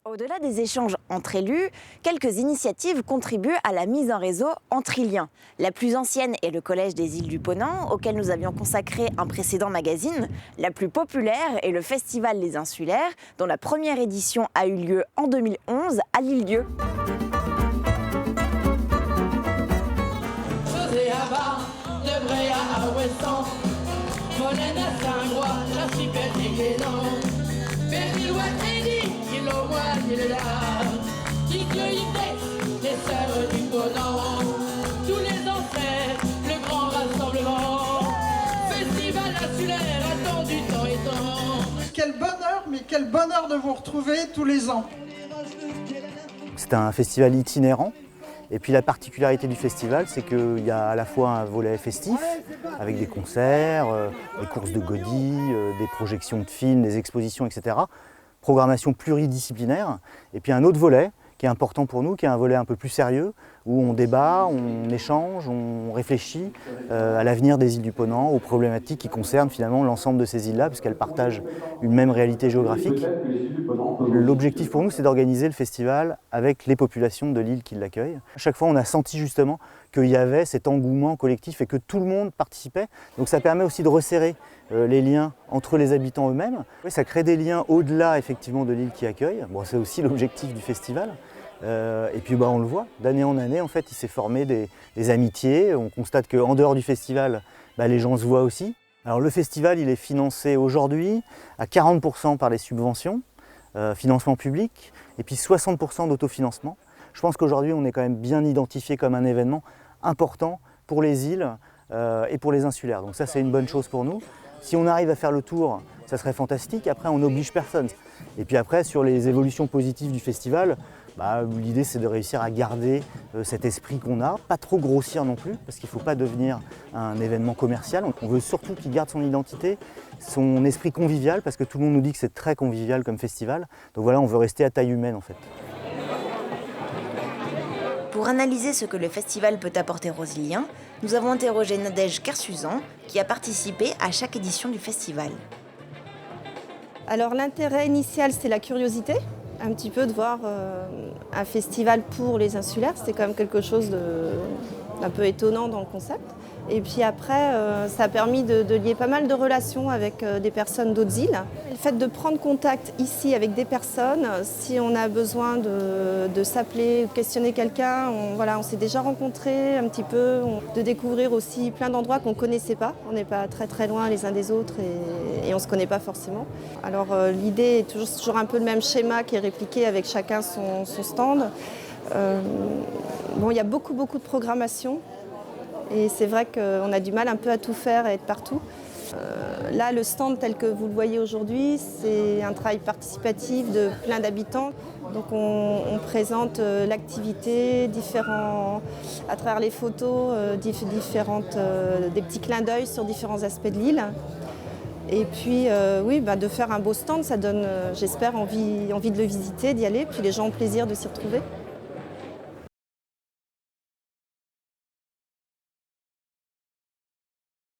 Au-delà des échanges entre élus, quelques initiatives contribuent à la mise en réseau entre Iliens. La plus ancienne est le Collège des îles du Ponant, auquel nous avions consacré un précédent magazine. La plus populaire est le Festival Les Insulaires, dont la première édition a eu lieu en 2011 à l'Île-Dieu. Tous les ancêtres, le grand rassemblement, festival insulaire attendu temps et temps. Quel bonheur, mais quel bonheur de vous retrouver tous les ans. C'est un festival itinérant. Et puis la particularité du festival, c'est qu'il y a à la fois un volet festif, avec des concerts, des courses de godilles, des projections de films, des expositions, etc. Programmation pluridisciplinaire. Et puis un autre volet qui est important pour nous, qui est un volet un peu plus sérieux, où on débat, on échange, on réfléchit à l'avenir des îles du Ponant, aux problématiques qui concernent finalement l'ensemble de ces îles-là, puisqu'elles partagent une même réalité géographique. L'objectif pour nous, c'est d'organiser le festival avec les populations de l'île qui l'accueillent. À chaque fois, on a senti justement qu'il y avait cet engouement collectif et que tout le monde participait. Donc ça permet aussi de resserrer les liens entre les habitants eux-mêmes. Ça crée des liens au-delà effectivement de l'île qui accueille. Bon, c'est aussi l'objectif du festival. Et puis on le voit, d'année en année, en fait, il s'est formé des amitiés. On constate qu'en dehors du festival, les gens se voient aussi. Alors le festival, il est financé aujourd'hui à 40% par les subventions, financement public, et puis 60% d'autofinancement. Je pense qu'aujourd'hui, on est quand même bien identifié comme un événement important pour les îles et pour les insulaires. Donc ça, c'est une bonne chose pour nous. Si on arrive à faire le tour, ça serait fantastique. Après, on n'oblige personne. Et puis après, sur les évolutions positives du festival, l'idée, c'est de réussir à garder cet esprit qu'on a, pas trop grossir non plus, parce qu'il ne faut pas devenir un événement commercial. On veut surtout qu'il garde son identité, son esprit convivial, parce que tout le monde nous dit que c'est très convivial comme festival. Donc voilà, on veut rester à taille humaine en fait. Pour analyser ce que le festival peut apporter aux Iliens, nous avons interrogé Nadège Kersuzan, qui a participé à chaque édition du festival. Alors l'intérêt initial, c'est la curiosité, un petit peu de voir un festival pour les insulaires. C'était quand même quelque chose d'un peu étonnant dans le concept. Et puis après, ça a permis de lier pas mal de relations avec des personnes d'autres îles. Le fait de prendre contact ici avec des personnes, si on a besoin de s'appeler ou de questionner quelqu'un, on s'est déjà rencontrés un petit peu, de découvrir aussi plein d'endroits qu'on ne connaissait pas. On n'est pas très très loin les uns des autres et on ne se connaît pas forcément. Alors l'idée est toujours un peu le même schéma qui est répliqué avec chacun son stand. Il y a beaucoup de programmation. Et c'est vrai qu'on a du mal un peu à tout faire et être partout. Là, le stand tel que vous le voyez aujourd'hui, c'est un travail participatif de plein d'habitants. Donc on présente l'activité, à travers les photos, des petits clins d'œil sur différents aspects de l'île. Et puis de faire un beau stand, ça donne, j'espère, envie de le visiter, d'y aller. Puis les gens ont plaisir de s'y retrouver.